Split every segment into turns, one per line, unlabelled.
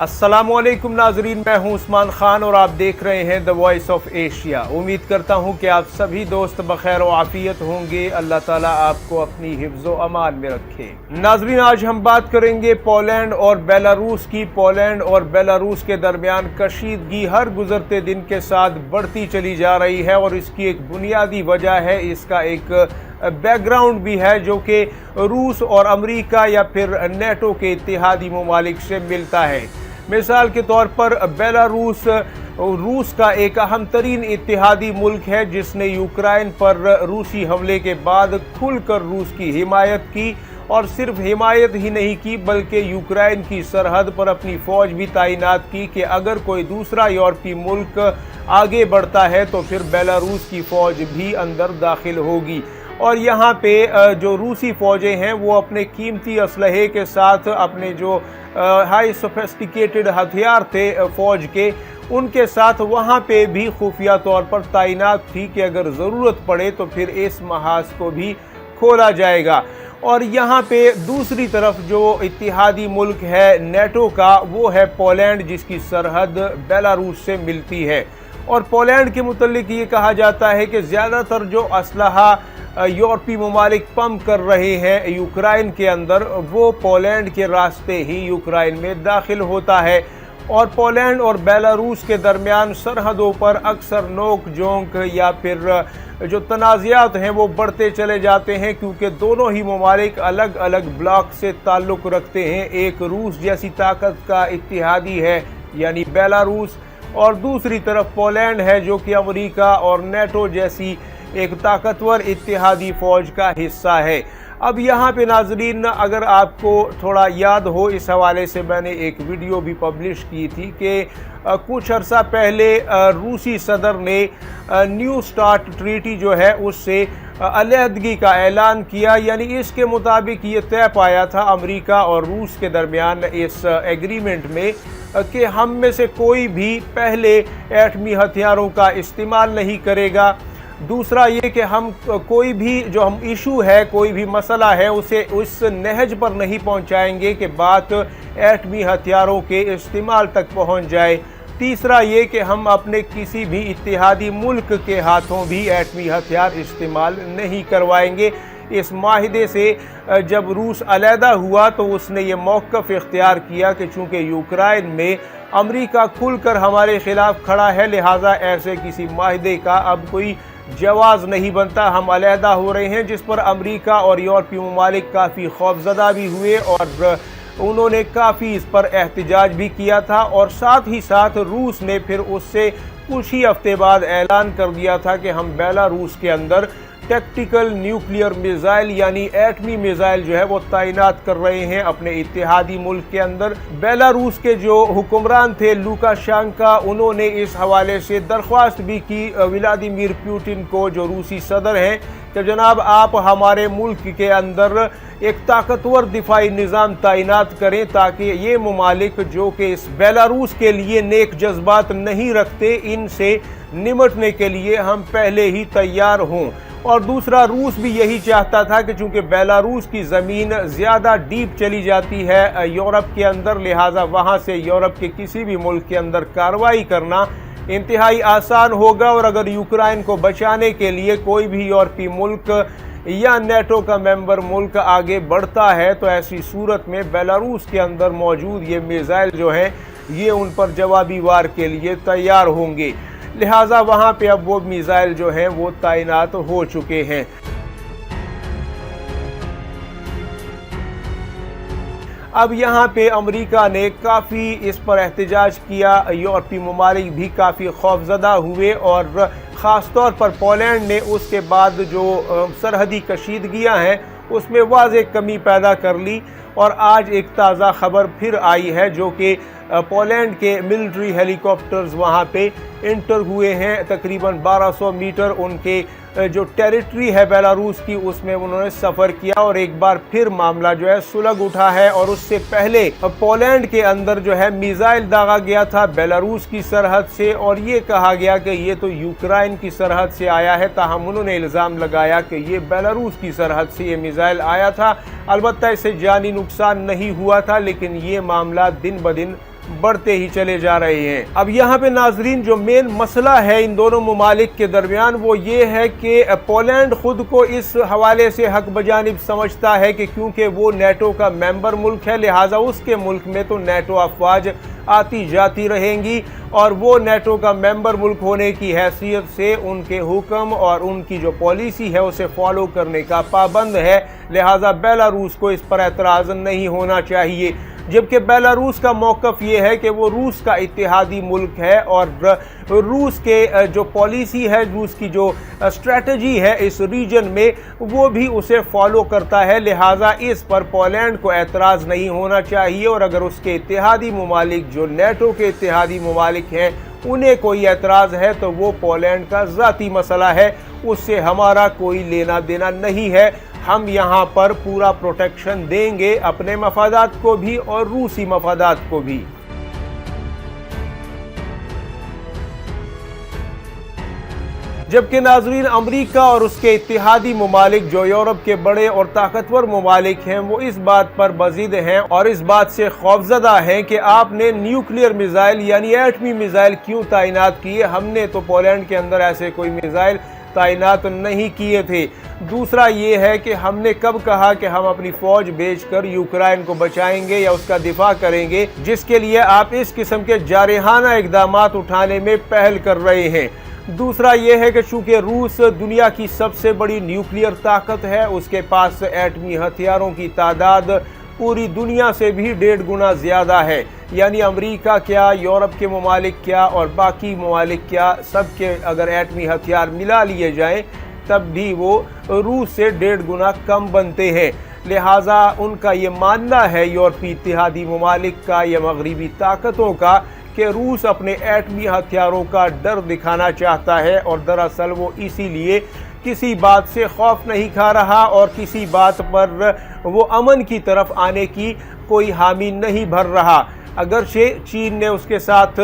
अस्सलामुअलैकुम नाजरीन, मैं हूं उस्मान खान और आप देख रहे हैं द वॉइस ऑफ एशिया। उम्मीद करता हूं कि आप सभी दोस्त बखैर व आफियत होंगे। अल्लाह ताला आपको अपनी हिफ्ज़ व अमान में रखे। नाजरीन, आज हम बात करेंगे पोलैंड और बेलारूस की। पोलैंड और बेलारूस के दरमियान कशीदगी हर गुजरते दिन के साथ बढ़ती चली जा रही है और इसकी एक बुनियादी वजह है, इसका एक बैकग्राउंड भी है जो कि रूस और अमेरिका या फिर नेटो के इत्तेहादी ममालिक से मिलता है। मिसाल के तौर पर बेलारूस रूस का एक अहम तरीन इत्तेहादी मुल्क है जिसने यूक्रेन पर रूसी हमले के बाद खुलकर रूस की हिमायत की और सिर्फ हिमायत ही नहीं की बल्कि यूक्रेन की सरहद पर अपनी फौज भी तैनात की कि अगर कोई दूसरा यूरोपीय मुल्क आगे बढ़ता है तो फिर बेलारूस की फौज भी अंदर दाखिल होगी। और यहाँ पे जो रूसी फौजें हैं वो अपने कीमती असलहे के साथ अपने जो हाई सोफिस्टिकेटेड हथियार थे फौज के, उनके साथ वहाँ पे भी खुफिया तौर पर तैनात थी कि अगर ज़रूरत पड़े तो फिर इस महाज को भी खोला जाएगा। और यहाँ पे दूसरी तरफ जो इत्तेहादी मुल्क है नेटो का, वो है पोलैंड, जिसकी सरहद बेलारूस से मिलती है। और पोलैंड के मुतल्लिक ये कहा जाता है कि ज़्यादातर जो असलहा यूरोपीय ममालिक पंप कर रहे हैं यूक्रेन के अंदर, वो पोलैंड के रास्ते ही यूक्रेन में दाखिल होता है। और पोलैंड और बेलारूस के दरमियान सरहदों पर अक्सर नोक झोंक या फिर जो तनाज़ात हैं वो बढ़ते चले जाते हैं, क्योंकि दोनों ही ममालिक अलग अलग ब्लॉक से ताल्लुक़ रखते हैं। एक रूस जैसी ताकत का इत्तेहादी है यानी बेलारूस, और दूसरी तरफ पोलैंड है जो कि अमेरिका और नेटो जैसी एक ताकतवर इत्तेहादी फौज का हिस्सा है। अब यहाँ पे नाजरीन, अगर आपको थोड़ा याद हो, इस हवाले से मैंने एक वीडियो भी पब्लिश की थी कि कुछ अर्सा पहले रूसी सदर ने न्यू स्टार्ट ट्रीटी जो है उससे अलहदगी का ऐलान किया। यानी इसके मुताबिक ये तय पाया था अमेरिका और रूस के दरमियान इस एग्रीमेंट में कि हम में से कोई भी पहले एटमी हथियारों का इस्तेमाल नहीं करेगा। दूसरा ये कि हम कोई भी जो हम इशू है, कोई भी मसला है, उसे उस नहज पर नहीं पहुंचाएंगे कि बात एटमी हथियारों के इस्तेमाल तक पहुंच जाए। तीसरा ये कि हम अपने किसी भी इत्तेहादी मुल्क के हाथों भी एटमी हथियार इस्तेमाल नहीं करवाएंगे। इस माहिदे से जब रूस अलहदा हुआ तो उसने ये मौक़िफ़ इख्तियार किया कि चूँकि यूक्रेन में अमेरिका खुलकर हमारे ख़िलाफ़ खड़ा है, लिहाजा ऐसे किसी माहिदे का अब कोई जवाज़ नहीं बनता, हम अलहदा हो रहे हैं। जिस पर अमेरिका और यूरोपीय ममालिक काफ़ी खौफज़दा भी हुए और उन्होंने काफ़ी इस पर एहतजाज भी किया था। और साथ ही साथ रूस ने फिर उससे कुछ ही हफ्ते बाद ऐलान कर दिया था कि हम बेलारूस के अंदर टैक्टिकल न्यूक्लियर मिसाइल यानी एटमी मिसाइल जो है वो तैनात कर रहे हैं अपने इत्तेहादी मुल्क के अंदर। बेलारूस के जो हुक्मरान थे लुकाशेंको, उन्होंने इस हवाले से दरख्वास्त भी की व्लादिमीर पुतिन को, जो रूसी सदर हैं, कि जनाब आप हमारे मुल्क के अंदर एक ताकतवर दिफाई निज़ाम तैनात करें ताकि ये ममालिक जो कि इस बेलारूस के लिए नेक जज्बात नहीं रखते, इनसे निमटने के लिए हम पहले ही तैयार हों। और दूसरा, रूस भी यही चाहता था कि चूंकि बेलारूस की ज़मीन ज़्यादा डीप चली जाती है यूरोप के अंदर, लिहाजा वहाँ से यूरोप के किसी भी मुल्क के अंदर कार्रवाई करना इंतहाई आसान होगा। और अगर यूक्रेन को बचाने के लिए कोई भी यूरोपीय मुल्क या नेटो का मेंबर मुल्क आगे बढ़ता है तो ऐसी सूरत में बेलारूस के अंदर मौजूद ये मिसाइल जो है ये उन पर जवाबी वार के लिए तैयार होंगे। लिहाजा वहाँ पे अब वो मिसाइल जो हैं वो तैनात हो चुके हैं। अब यहाँ पे अमेरिका ने काफ़ी इस पर एहतजाज किया, यूरोपीय ममालिक भी काफ़ी खौफज़दा हुए और ख़ास तौर पर पोलैंड ने उसके बाद जो सरहदी कशीदगियाँ हैं उसमें वाज़ेह कमी पैदा कर ली। और आज एक ताज़ा खबर फिर आई है जो कि पोलैंड के मिलिट्री हेलीकॉप्टर्स वहाँ पे इंटर हुए हैं। तकरीबन 1200 मीटर उनके जो टेरिटरी है बेलारूस की, उसमें उन्होंने सफ़र किया और एक बार फिर मामला जो है सुलग उठा है। और उससे पहले पोलैंड के अंदर जो है मिसाइल दागा गया था बेलारूस की सरहद से और ये कहा गया कि ये तो यूक्रेन की सरहद से आया है, ताहम उन्होंने इल्ज़ाम लगाया कि ये बेलारूस की सरहद से ये मिसाइल आया था। अलबत्ता इससे जानी नुकसान नहीं हुआ था, लेकिन ये मामला दिन ब दिन बढ़ते ही चले जा रहे हैं। अब यहाँ पे नाजरीन जो मेन मसला है इन दोनों ममालिक के दरमियान वो ये है कि पोलैंड खुद को इस हवाले से हक बजानिब समझता है कि क्योंकि वो नेटो का मेंबर मुल्क है, लिहाजा उसके मुल्क में तो नेटो अफवाज आती जाती रहेंगी और वो नेटो का मेंबर मुल्क होने की हैसियत से उनके हुक्म और उनकी जो पॉलिसी है उसे फॉलो करने का पाबंद है। लिहाजा बेलारूस को इस पर एतराज़ नहीं होना चाहिए। जबकि बेलारूस का मौक़िफ़ ये है कि वो रूस का इत्तेहादी मुल्क है और रूस के जो पॉलिसी है, रूस की जो स्ट्रेटजी है इस रीजन में वो भी उसे फॉलो करता है। लिहाजा इस पर पोलैंड को एतराज़ नहीं होना चाहिए और अगर उसके इत्तेहादी ममालिक जो नेटो के इत्तेहादी ममालिक हैं उन्हें कोई एतराज़ है तो वो पोलैंड का ज़ाती मसला है, उससे हमारा कोई लेना देना नहीं है। हम यहाँ पर पूरा प्रोटेक्शन देंगे अपने मफादात को भी और रूसी मफादात को भी। जबकि नाजरीन अमरीका और उसके इत्तेहादी ममालिक जो यूरोप के बड़े और ताकतवर ममालिक हैं वो इस बात पर बज़िद हैं और इस बात से खौफजदा हैं कि आपने न्यूक्लियर मिसाइल यानी एटमी मिसाइल क्यों तैनात किए। हमने तो पोलैंड के अंदर ऐसे कोई मिसाइल तैनात नहीं किए थे। दूसरा ये है कि हमने कब कहा कि हम अपनी फौज भेजकर यूक्रेन को बचाएंगे या उसका दिफा करेंगे, जिसके लिए आप इस किस्म के जारहाना इकदामात उठाने में पहल कर रहे हैं। दूसरा ये है कि चूंकि रूस दुनिया की सबसे बड़ी न्यूक्लियर ताकत है, उसके पास एटमी हथियारों की तादाद पूरी दुनिया से भी 1.5 गुना ज़्यादा है। यानी अमेरिका क्या, यूरोप के ममालिक क्या और बाकी ममालिक क्या, सबके अगर एटमी हथियार मिला लिए जाएं तब भी वो रूस से 1.5 गुना कम बनते हैं। लिहाजा उनका ये मानना है यूरोपीय इत्तेहादी ममालिक का या मगरबी ताकतों का कि रूस अपने एटमी हथियारों का डर दिखाना चाहता है और दरअसल वो इसीलिए किसी बात से खौफ नहीं खा रहा और किसी बात पर वो अमन की तरफ आने की कोई हामी नहीं भर रहा। अगरचे चीन ने उसके साथ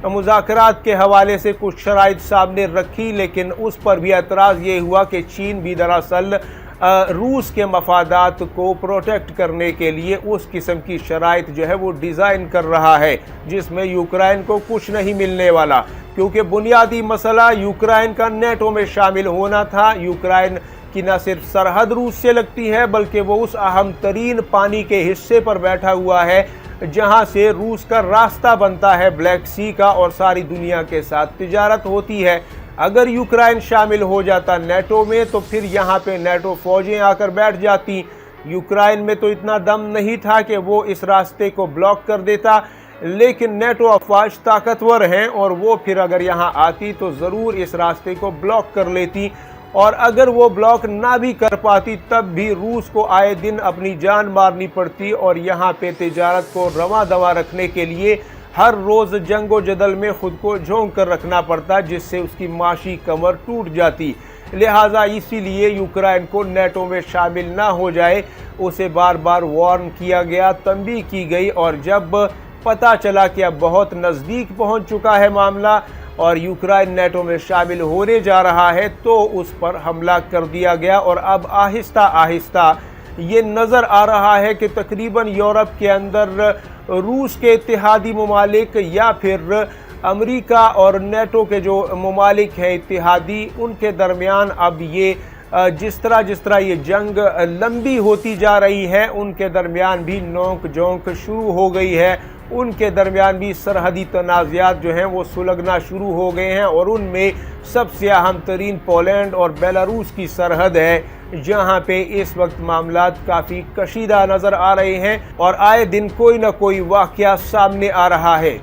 मुज़ाकरात के हवाले से कुछ शराइत सामने रखी, लेकिन उस पर भी एतराज़ ये हुआ कि चीन भी दरअसल रूस के मफादात को प्रोटेक्ट करने के लिए उस किस्म की शराइत जो है वो डिज़ाइन कर रहा है जिसमें यूक्रेन को कुछ नहीं मिलने वाला, क्योंकि बुनियादी मसला यूक्रेन का नेटो में शामिल होना था। यूक्रेन की न सिर्फ सरहद रूस से लगती है बल्कि वो उस अहम तरीन पानी के हिस्से पर बैठा हुआ है जहां से रूस का रास्ता बनता है ब्लैक सी का और सारी दुनिया के साथ तिजारत होती है। अगर यूक्रेन शामिल हो जाता नेटो में तो फिर यहाँ पे नेटो फौजें आकर बैठ जाती। यूक्रेन में तो इतना दम नहीं था कि वो इस रास्ते को ब्लॉक कर देता, लेकिन नेटो अफवाज ताकतवर हैं और वो फिर अगर यहाँ आती तो ज़रूर इस रास्ते को ब्लॉक कर लेती और अगर वो ब्लॉक ना भी कर पाती तब भी रूस को आए दिन अपनी जान मारनी पड़ती और यहाँ पे तिजारत को रवा दवा रखने के लिए हर रोज़ जंगो जदल में खुद को झोंक कर रखना पड़ता, जिससे उसकी माशी कमर टूट जाती। लिहाजा इसीलिए यूक्रेन को नेटो में शामिल ना हो जाए उसे बार बार वार्न किया गया, तंबीह की गई और जब पता चला कि अब बहुत नज़दीक पहुंच चुका है मामला और यूक्रेन नेटो में शामिल होने जा रहा है तो उस पर हमला कर दिया गया। और अब आहिस्ता आहिस्ता ये नज़र आ रहा है कि तकरीबन यूरोप के अंदर रूस के इत्तेहादी ममालिक या फिर अमेरिका और नेटो के जो ममालिक हैं इत्तेहादी, उनके दरमियान अब ये जिस तरह ये जंग लंबी होती जा रही है उनके दरमियान भी नोक झोंक शुरू हो गई है। उनके दरमियान भी सरहदी तनाज़ात जो हैं वो सुलगना शुरू हो गए हैं और उनमें सबसे अहम तरीन पोलैंड और बेलारूस की सरहद है जहां पे इस वक्त मामलात काफ़ी कशीदा नज़र आ रहे हैं और आए दिन कोई ना कोई वाक़या सामने आ रहा है।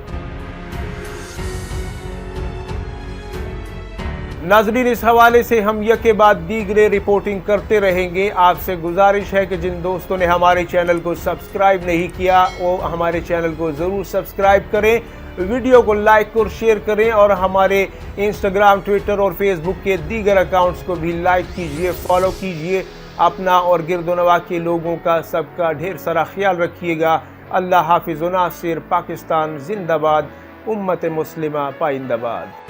नाज़रीन, इस हवाले से हम यके बाद दीगरे रिपोर्टिंग करते रहेंगे। आपसे गुजारिश है कि जिन दोस्तों ने हमारे चैनल को सब्सक्राइब नहीं किया वो हमारे चैनल को ज़रूर सब्सक्राइब करें, वीडियो को लाइक और शेयर करें और हमारे इंस्टाग्राम, ट्विटर और फेसबुक के दीगर अकाउंट्स को भी लाइक कीजिए, फॉलो कीजिए। अपना और गिरदोनवा के लोगों का सबका ढेर सारा ख्याल रखिएगा। अल्लाह हाफिज़ व नासिर। पाकिस्तान जिंदाबाद, उम्मत मुस्लिमा पाइंदाबाद।